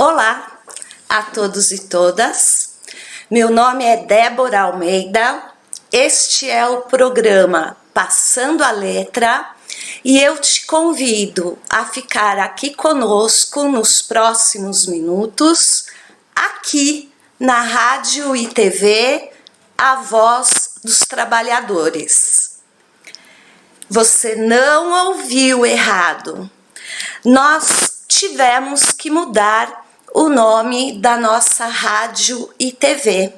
Olá a todos e todas, meu nome é Débora Almeida, este é o programa Passando a Letra e eu te convido a ficar aqui conosco nos próximos minutos, aqui na Rádio e TV, a voz dos trabalhadores. Você não ouviu errado, nós tivemos que mudar o nome da nossa rádio e TV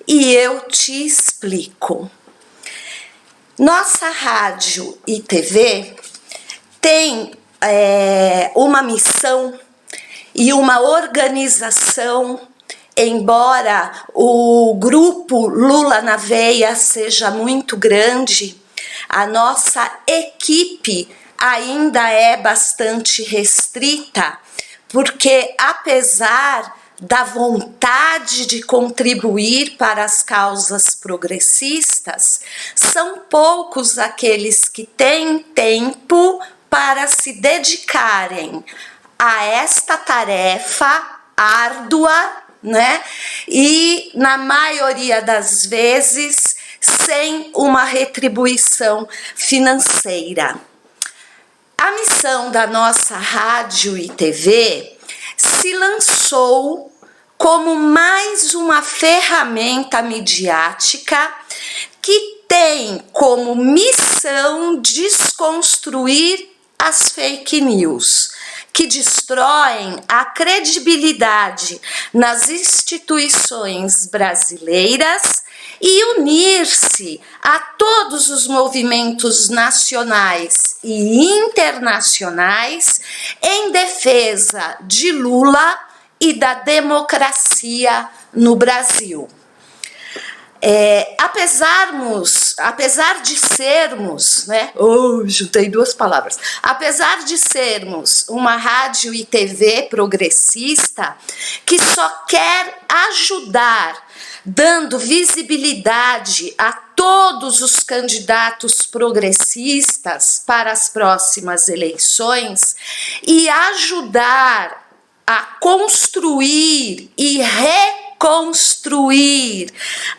e eu te explico. Nossa rádio e TV tem uma missão e uma organização, embora o grupo Lula na Veia seja muito grande, a nossa equipe ainda é bastante restrita, porque apesar da vontade de contribuir para as causas progressistas, são poucos aqueles que têm tempo para se dedicarem a esta tarefa árdua, né? E na maioria das vezes sem uma retribuição financeira. A missão da nossa rádio e TV se lançou como mais uma ferramenta midiática que tem como missão desconstruir as fake news, que destroem a credibilidade nas instituições brasileiras e unir-se a todos os movimentos nacionais e internacionais em defesa de Lula e da democracia no Brasil. Apesar de sermos, né? Juntei duas palavras. Apesar de sermos uma rádio e TV progressista que só quer ajudar, dando visibilidade a todos os candidatos progressistas para as próximas eleições e ajudar a construir e reconstruir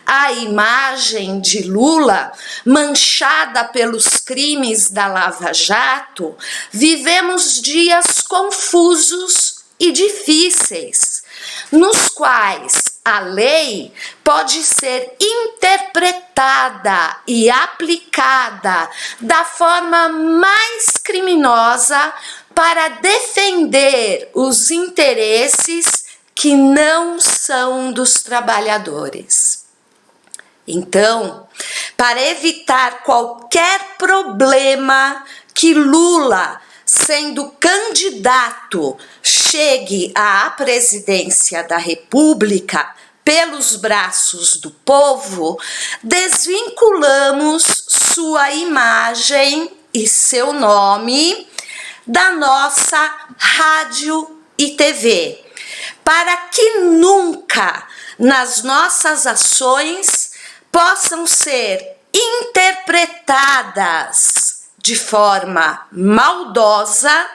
a imagem de Lula manchada pelos crimes da Lava Jato, vivemos dias confusos e difíceis, nos quais a lei pode ser interpretada e aplicada da forma mais criminosa para defender os interesses que não são dos trabalhadores. Então, para evitar qualquer problema que Lula, sendo candidato, chegue à presidência da República pelos braços do povo, desvinculamos sua imagem e seu nome da nossa rádio e TV, para que nunca nas nossas ações possam ser interpretadas de forma maldosa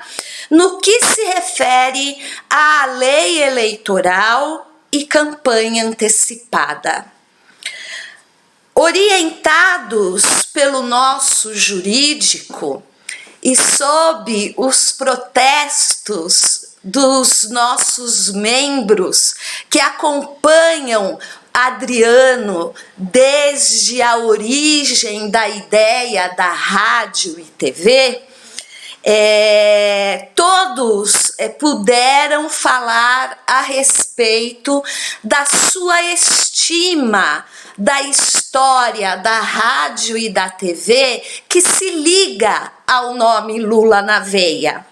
no que se refere à lei eleitoral e campanha antecipada. Orientados pelo nosso jurídico e sob os protestos dos nossos membros que acompanham Adriano desde a origem da ideia da rádio e TV, todos puderam falar a respeito da sua estima da história da rádio e da TV que se liga ao nome Lula na Veia.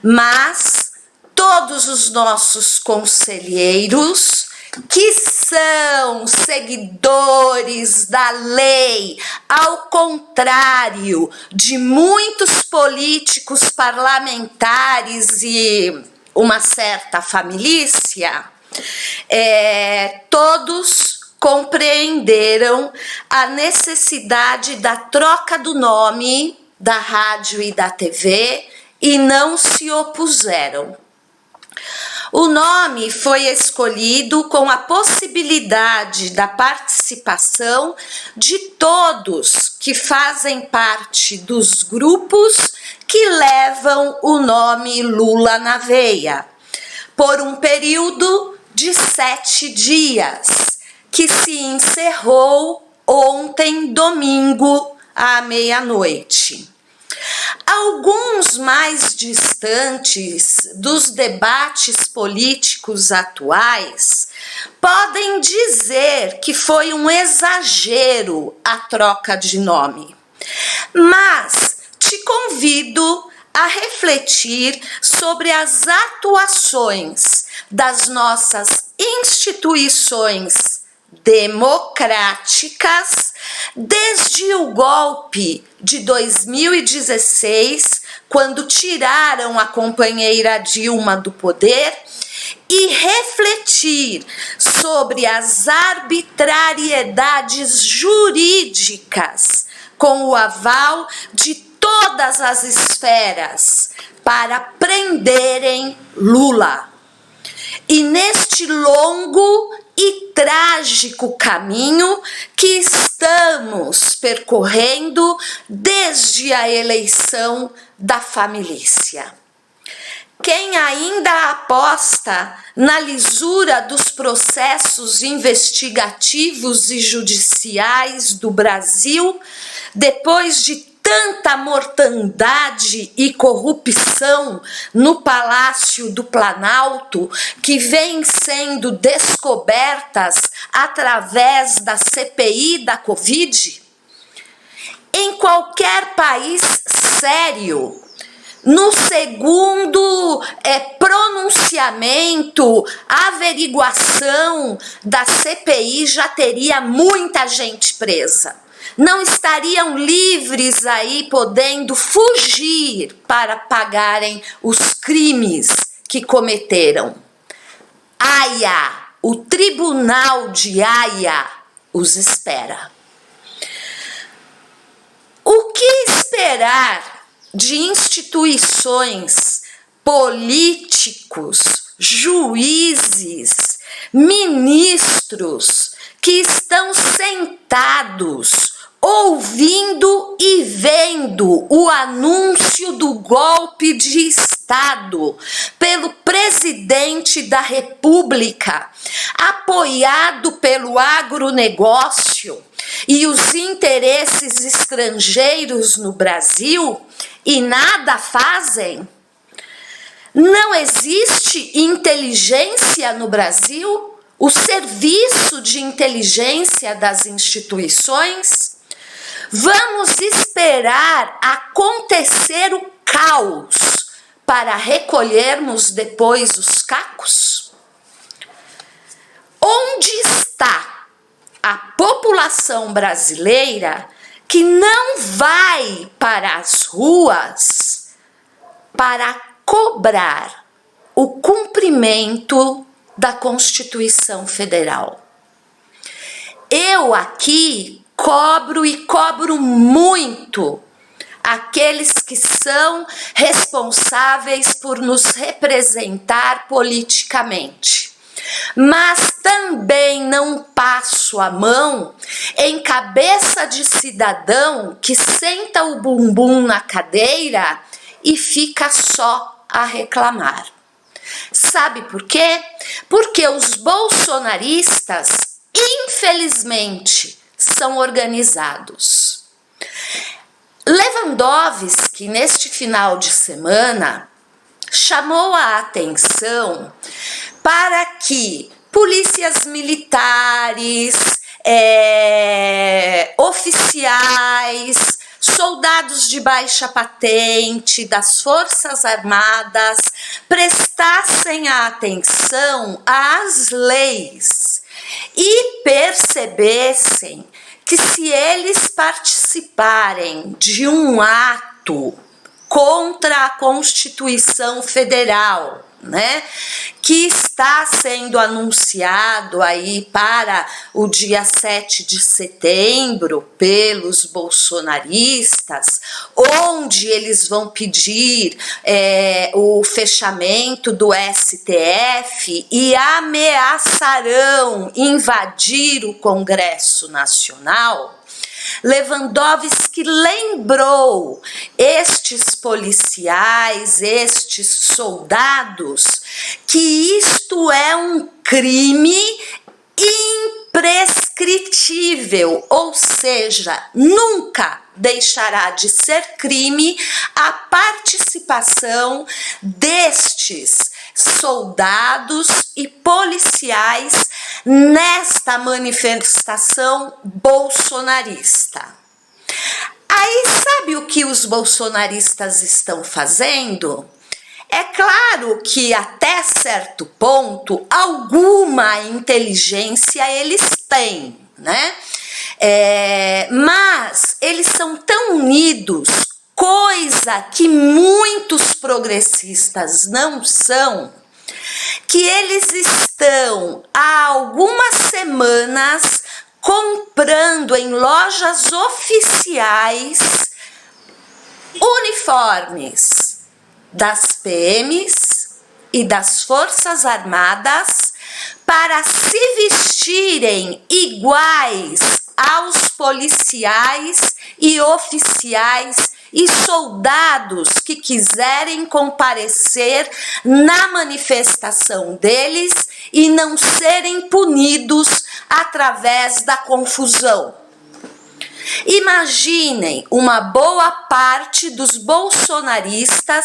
Mas todos os nossos conselheiros, que são seguidores da lei, ao contrário de muitos políticos parlamentares e uma certa família, todos compreenderam a necessidade da troca do nome da rádio e da TV e não se opuseram. O nome foi escolhido com a possibilidade da participação de todos que fazem parte dos grupos que levam o nome Lula na veia, por um período de 7 dias, que se encerrou ontem, domingo, à meia-noite. Alguns mais distantes dos debates políticos atuais podem dizer que foi um exagero a troca de nome, mas te convido a refletir sobre as atuações das nossas instituições democráticas desde o golpe de 2016, quando tiraram a companheira Dilma do poder, e refletir sobre as arbitrariedades jurídicas com o aval de todas as esferas para prenderem Lula. E neste longo e trágico caminho que estamos percorrendo desde a eleição da família. Quem ainda aposta na lisura dos processos investigativos e judiciais do Brasil, depois de tanta mortandade e corrupção no Palácio do Planalto, que vem sendo descobertas através da CPI da Covid? Em qualquer país sério, no segundo pronunciamento, averiguação da CPI, já teria muita gente presa. Não estariam livres aí, podendo fugir para pagarem os crimes que cometeram. Haia, o Tribunal de Haia os espera. O que esperar de instituições, políticos, juízes, ministros que estão sentados ouvindo e vendo o anúncio do golpe de Estado pelo presidente da República, apoiado pelo agronegócio e os interesses estrangeiros no Brasil, e nada fazem? Não existe inteligência no Brasil? O serviço de inteligência das instituições? Vamos esperar acontecer o caos para recolhermos depois os cacos? Onde está a população brasileira que não vai para as ruas para cobrar o cumprimento da Constituição Federal? Eu aqui cobro e cobro muito aqueles que são responsáveis por nos representar politicamente. Mas também não passo a mão em cabeça de cidadão que senta o bumbum na cadeira e fica só a reclamar. Sabe por quê? Porque os bolsonaristas, infelizmente, são organizados. Lewandowski, neste final de semana, chamou a atenção para que polícias militares, oficiais, soldados de baixa patente das Forças Armadas prestassem atenção às leis e percebessem que se eles participarem de um ato contra a Constituição Federal, né, que está sendo anunciado aí para o dia 7 de setembro pelos bolsonaristas, onde eles vão pedir o fechamento do STF e ameaçarão invadir o Congresso Nacional, Lewandowski lembrou estes policiais, estes soldados, que isto é um crime imprescritível, ou seja, nunca deixará de ser crime a participação destes soldados e policiais nesta manifestação bolsonarista. Aí sabe o que os bolsonaristas estão fazendo? É claro que até certo ponto alguma inteligência eles têm, né? Mas eles são tão unidos, coisa que muitos progressistas não são, que eles estão há algumas semanas comprando em lojas oficiais uniformes das PMs e das Forças Armadas para se vestirem iguais aos policiais e oficiais e soldados que quiserem comparecer na manifestação deles e não serem punidos através da confusão. Imaginem uma boa parte dos bolsonaristas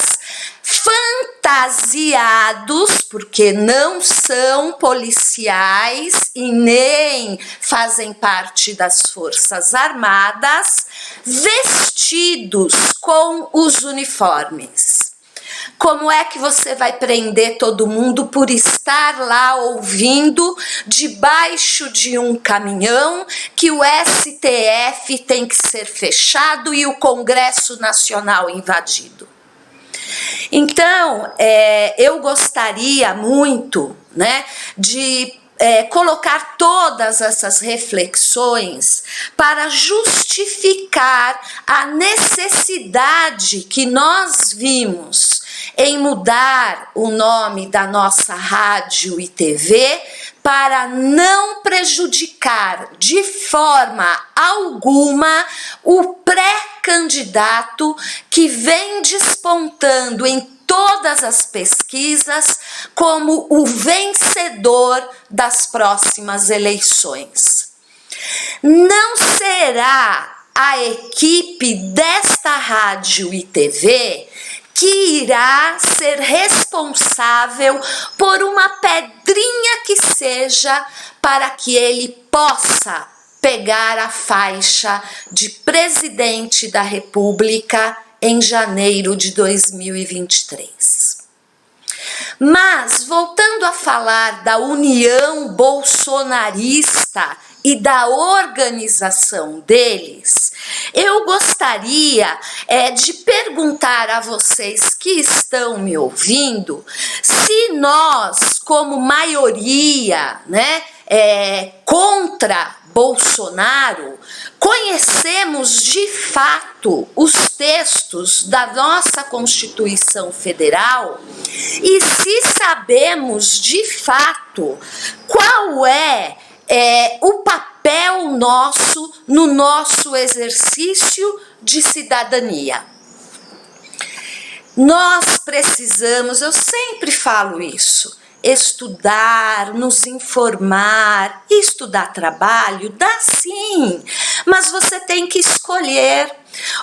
fantasiados, porque não são policiais e nem fazem parte das Forças Armadas, vestidos com os uniformes. Como é que você vai prender todo mundo por estar lá ouvindo debaixo de um caminhão que o STF tem que ser fechado e o Congresso Nacional invadido? Então, eu gostaria muito, né, de colocar todas essas reflexões para justificar a necessidade que nós vimos em mudar o nome da nossa rádio e TV para não prejudicar de forma alguma o pré-candidato que vem despontando em todas as pesquisas como o vencedor das próximas eleições. Não será a equipe desta rádio e TV que irá ser responsável por uma pedrinha que seja para que ele possa pegar a faixa de presidente da República em janeiro de 2023. Mas, voltando a falar da união bolsonarista e da organização deles, eu gostaria de perguntar a vocês que estão me ouvindo se nós, como maioria, né, contra Bolsonaro, conhecemos de fato os textos da nossa Constituição Federal e se sabemos de fato qual é o papel nosso no nosso exercício de cidadania. Nós precisamos, eu sempre falo isso, estudar, nos informar. Isso dá trabalho? Dá sim, mas você tem que escolher.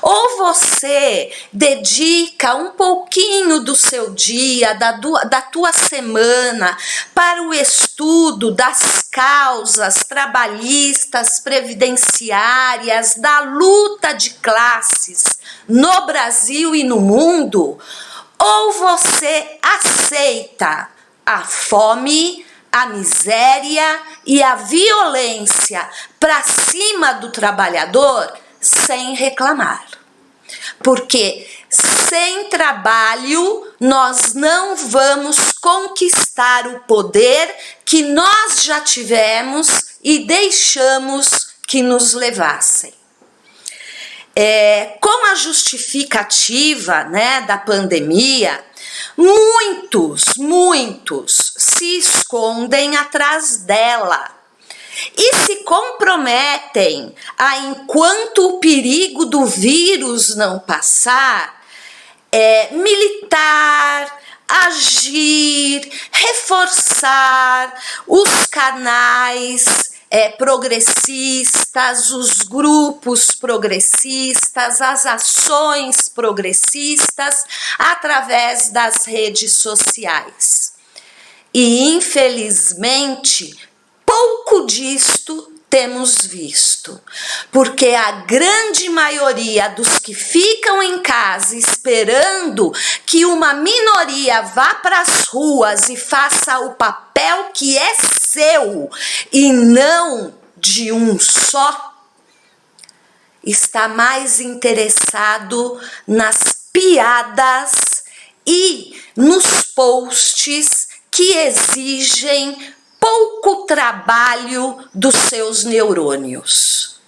Ou você dedica um pouquinho do seu dia, da tua semana, para o estudo das causas trabalhistas, previdenciárias, da luta de classes no Brasil e no mundo, ou você aceita a fome, a miséria e a violência para cima do trabalhador sem reclamar. Porque Sem trabalho, nós não vamos conquistar o poder que nós já tivemos e deixamos que nos levassem. Com a justificativa, né, da pandemia, muitos se escondem atrás dela e se comprometem a, enquanto o perigo do vírus não passar, militar, agir, reforçar os canais progressistas, os grupos progressistas, as ações progressistas através das redes sociais. E, infelizmente, pouco disto temos visto, porque a grande maioria dos que ficam em casa esperando que uma minoria vá para as ruas e faça o papel que é seu e não de um só, está mais interessado nas piadas e nos posts que exigem pouco trabalho dos seus neurônios.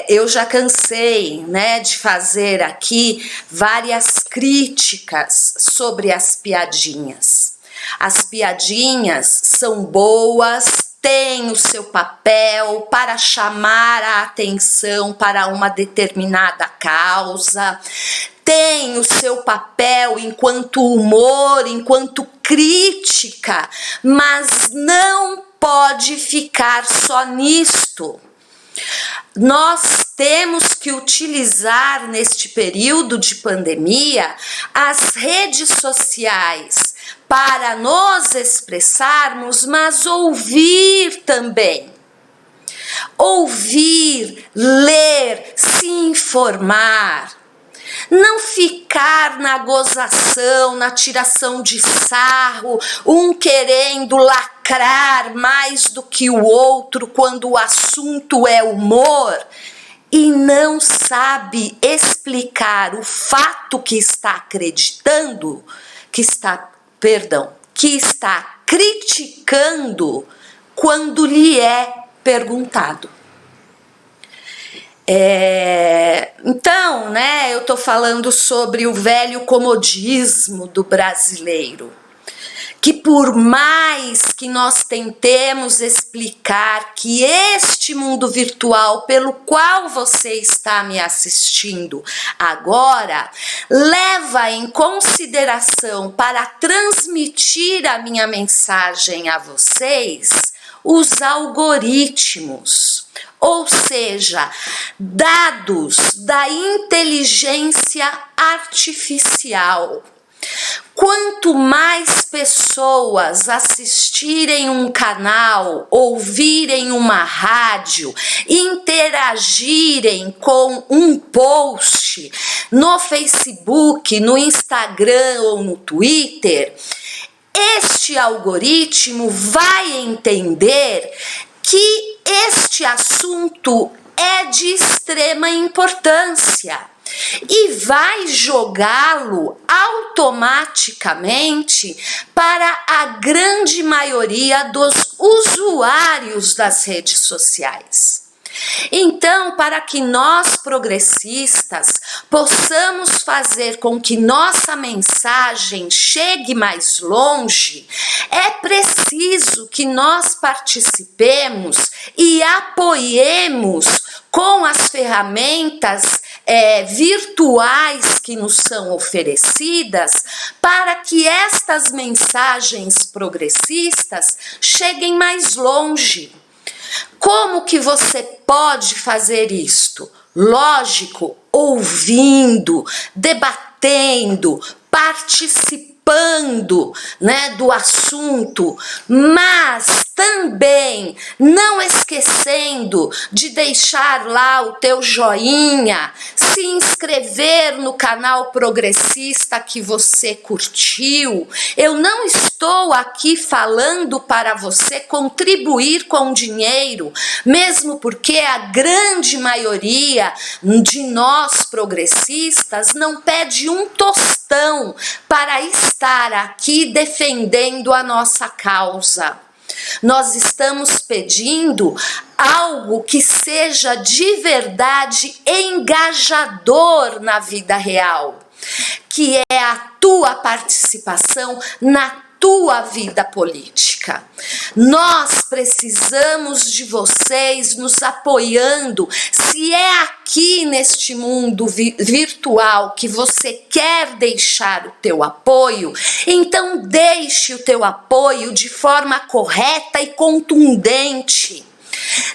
Eu já cansei, né, de fazer aqui várias críticas sobre as piadinhas. As piadinhas são boas, têm o seu papel para chamar a atenção para uma determinada causa, tem o seu papel enquanto humor, enquanto crítica, mas não pode ficar só nisto. Nós temos que utilizar neste período de pandemia as redes sociais para nos expressarmos, mas ouvir também. Ouvir, ler, se informar. Não ficar na gozação, na tiração de sarro, um querendo lacrar mais do que o outro quando o assunto é humor e não sabe explicar o fato que está acreditando, que está criticando quando lhe é perguntado. Então, né, eu tô falando sobre o velho comodismo do brasileiro, que por mais que nós tentemos explicar que este mundo virtual pelo qual você está me assistindo agora, leva em consideração para transmitir a minha mensagem a vocês, os algoritmos. Ou seja, dados da inteligência artificial. Quanto mais pessoas assistirem um canal, ouvirem uma rádio, interagirem com um post no Facebook, no Instagram ou no Twitter, este algoritmo vai entender que este assunto é de extrema importância e vai jogá-lo automaticamente para a grande maioria dos usuários das redes sociais. Então, para que nós progressistas possamos fazer com que nossa mensagem chegue mais longe, é preciso que nós participemos e apoiemos com as ferramentas virtuais que nos são oferecidas para que estas mensagens progressistas cheguem mais longe. Como que você pode fazer isto? Lógico, ouvindo, debatendo, participando, né, do assunto, mas também não esquecendo de deixar lá o teu joinha, se inscrever no canal progressista que você curtiu. Eu não estou aqui falando para você contribuir com dinheiro, mesmo porque a grande maioria de nós progressistas não pede um tostão para estar aqui defendendo a nossa causa. Nós estamos pedindo algo que seja de verdade engajador na vida real, que é a tua participação na tua vida política. Nós precisamos de vocês nos apoiando. Se é aqui neste mundo virtual que você quer deixar o teu apoio, então deixe o teu apoio de forma correta e contundente.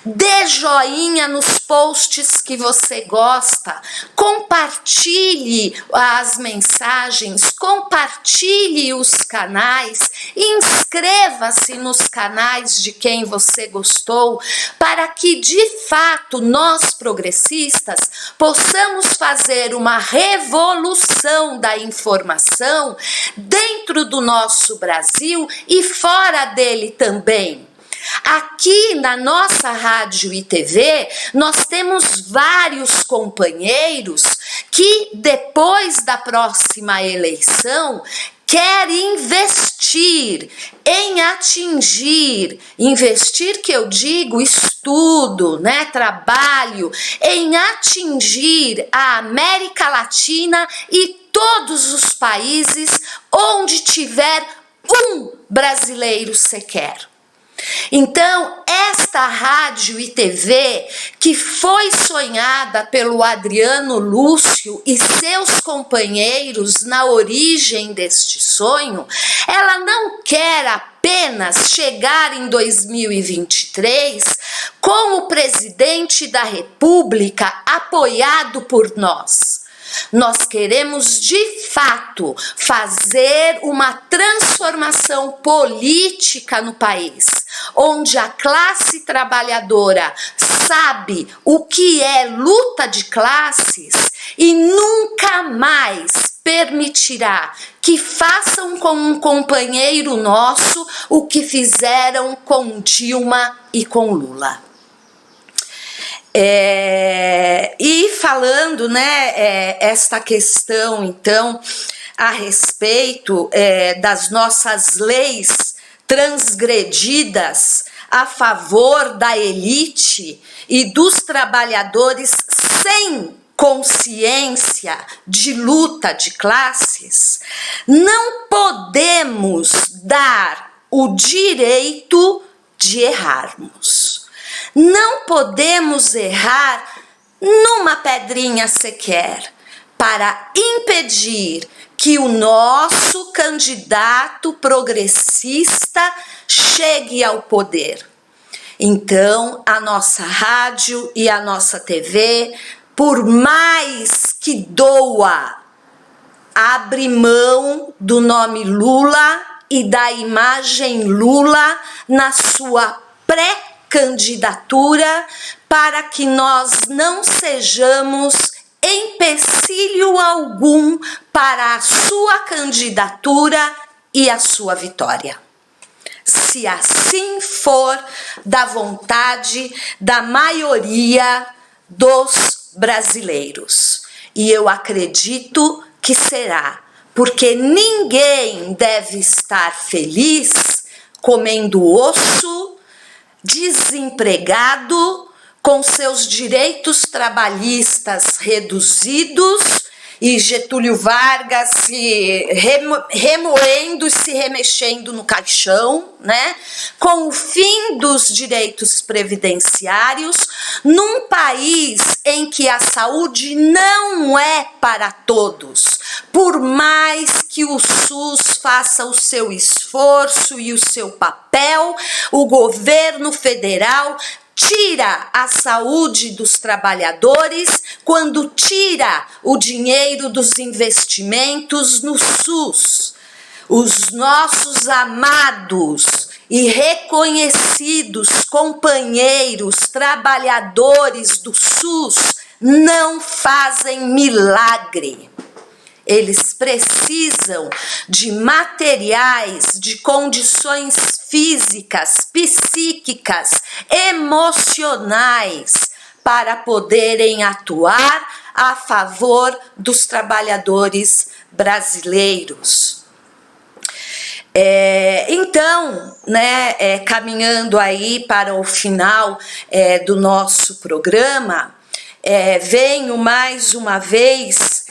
Dê joinha nos posts que você gosta, compartilhe as mensagens, compartilhe os canais, inscreva-se nos canais de quem você gostou, para que de fato nós progressistas possamos fazer uma revolução da informação dentro do nosso Brasil e fora dele também. Aqui na nossa rádio e TV, nós temos vários companheiros que depois da próxima eleição querem investir em atingir, investir que eu digo estudo, né, trabalho, em atingir a América Latina e todos os países onde tiver um brasileiro sequer. Então, esta rádio e TV, que foi sonhada pelo Adriano Lúcio e seus companheiros na origem deste sonho, ela não quer apenas chegar em 2023 com o presidente da República apoiado por nós. Nós queremos, de fato, fazer uma transformação política no país, onde a classe trabalhadora sabe o que é luta de classes e nunca mais permitirá que façam com um companheiro nosso o que fizeram com Dilma e com Lula. E falando, né, esta questão, então, a respeito das nossas leis transgredidas a favor da elite e dos trabalhadores sem consciência de luta de classes, não podemos dar o direito de errarmos. Não podemos errar numa pedrinha sequer para impedir que o nosso candidato progressista chegue ao poder. Então, a nossa rádio e a nossa TV, por mais que doa, abre mão do nome Lula e da imagem Lula na sua pré-candidatura, para que nós não sejamos empecilho algum para a sua candidatura e a sua vitória. Se assim for da vontade da maioria dos brasileiros. E eu acredito que será, porque ninguém deve estar feliz comendo osso, desempregado, com seus direitos trabalhistas reduzidos e Getúlio Vargas se remoendo e se remexendo no caixão, né? Com o fim dos direitos previdenciários, num país em que a saúde não é para todos, por mais que o SUS faça o seu esforço e o seu papel, o governo federal tira a saúde dos trabalhadores, quando tira o dinheiro dos investimentos no SUS. Os nossos amados e reconhecidos companheiros trabalhadores do SUS não fazem milagre. Eles precisam de materiais, de condições físicas, psíquicas, emocionais para poderem atuar a favor dos trabalhadores brasileiros. Então, né, caminhando aí para o final do nosso programa, venho mais uma vez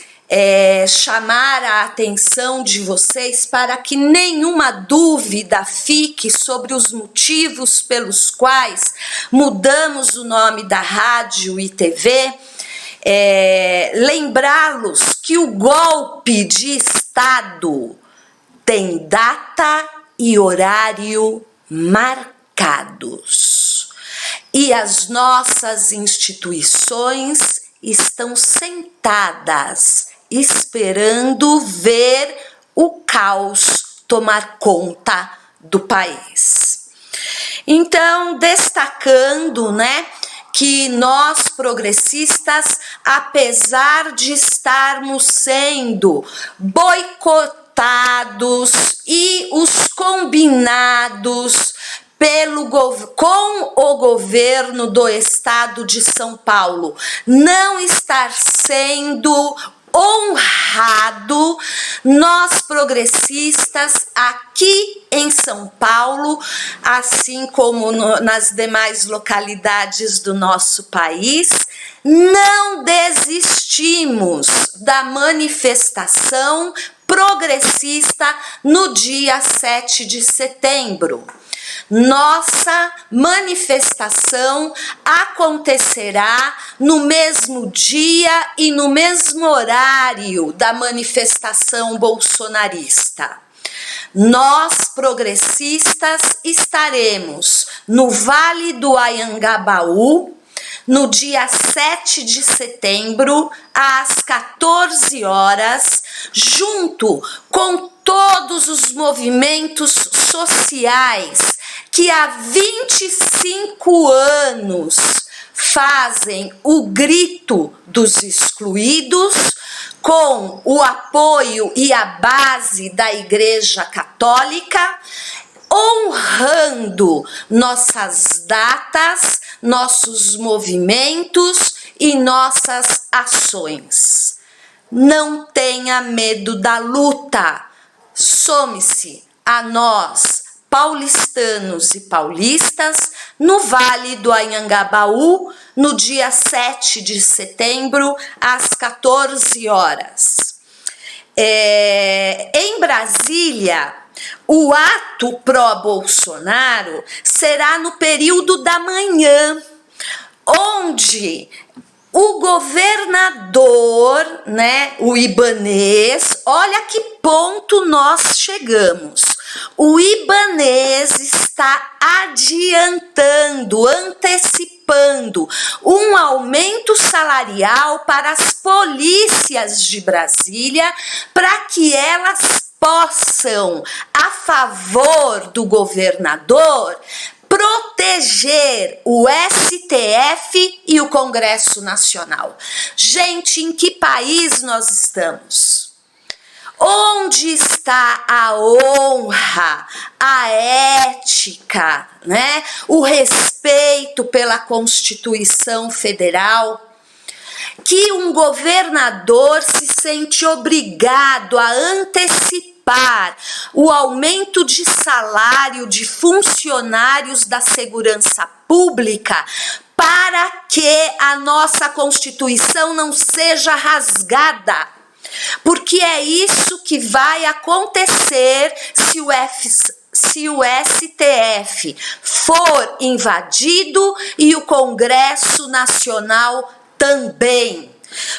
chamar a atenção de vocês para que nenhuma dúvida fique sobre os motivos pelos quais mudamos o nome da rádio e TV. Lembrá-los que o golpe de Estado tem data e horário marcados. E as nossas instituições estão sentadas, esperando ver o caos tomar conta do país. Então, destacando, né, que nós progressistas, apesar de estarmos sendo boicotados e os combinados com o governo do estado de São Paulo não estar sendo honrado, nós progressistas aqui em São Paulo, assim como nas demais localidades do nosso país, não desistimos da manifestação progressista no dia 7 de setembro. Nossa manifestação acontecerá no mesmo dia e no mesmo horário da manifestação bolsonarista. Nós, progressistas, estaremos no Vale do Anhangabaú, no dia 7 de setembro, às 14 horas, junto com todos os movimentos sociais que há 25 anos fazem o grito dos excluídos, com o apoio e a base da Igreja Católica, honrando nossas datas, nossos movimentos e nossas ações. Não tenha medo da luta. Some-se a nós, paulistanos e paulistas, no Vale do Anhangabaú, no dia 7 de setembro, às 14 horas. Em Brasília, o ato pró-Bolsonaro será no período da manhã, onde o governador, né, o Ibanez, olha que ponto nós chegamos. O Ibanez está adiantando, antecipando um aumento salarial para as polícias de Brasília, para que elas possam, a favor do governador, proteger o STF e o Congresso Nacional. Gente, em que país nós estamos? Onde está a honra, a ética, né? O respeito pela Constituição Federal? Que um governador se sente obrigado a antecipar o aumento de salário de funcionários da segurança pública para que a nossa Constituição não seja rasgada. Porque é isso que vai acontecer se o STF for invadido e o Congresso Nacional também.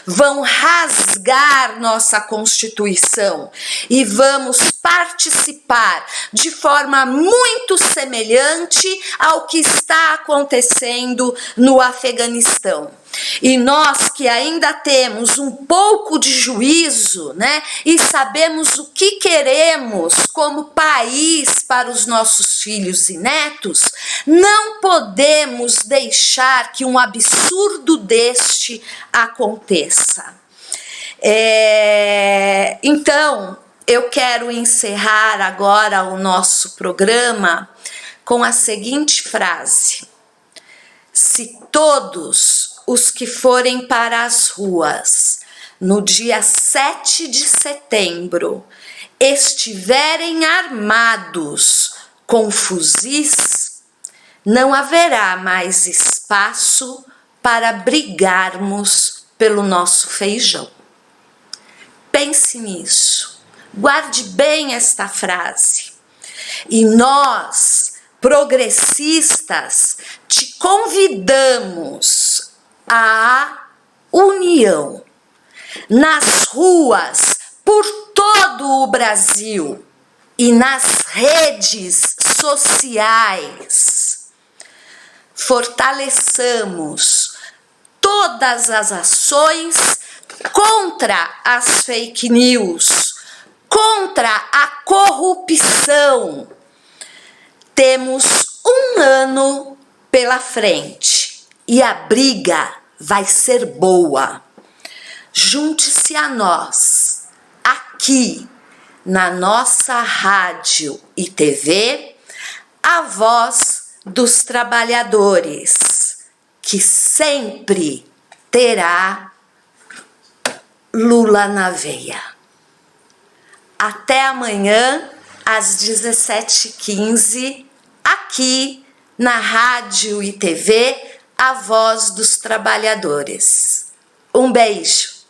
Vão rasgar nossa Constituição e vamos participar de forma muito semelhante ao que está acontecendo no Afeganistão. E nós que ainda temos um pouco de juízo, né, e sabemos o que queremos como país para os nossos filhos e netos, não podemos deixar que um absurdo deste aconteça. Então, eu quero encerrar agora o nosso programa com a seguinte frase: se todos os que forem para as ruas no dia 7 de setembro estiverem armados com fuzis, não haverá mais espaço para brigarmos pelo nosso feijão. Pense nisso, guarde bem esta frase. E nós, progressistas, te convidamos à união nas ruas por todo o Brasil e nas redes sociais. Fortaleçamos todas as ações contra as fake news, contra a corrupção. Temos um ano pela frente e a briga vai ser boa. Junte-se a nós, aqui na nossa rádio e TV, a voz dos trabalhadores, que sempre terá Lula na veia. Até amanhã, às 17h15, aqui na Rádio e TV, a voz dos trabalhadores. Um beijo.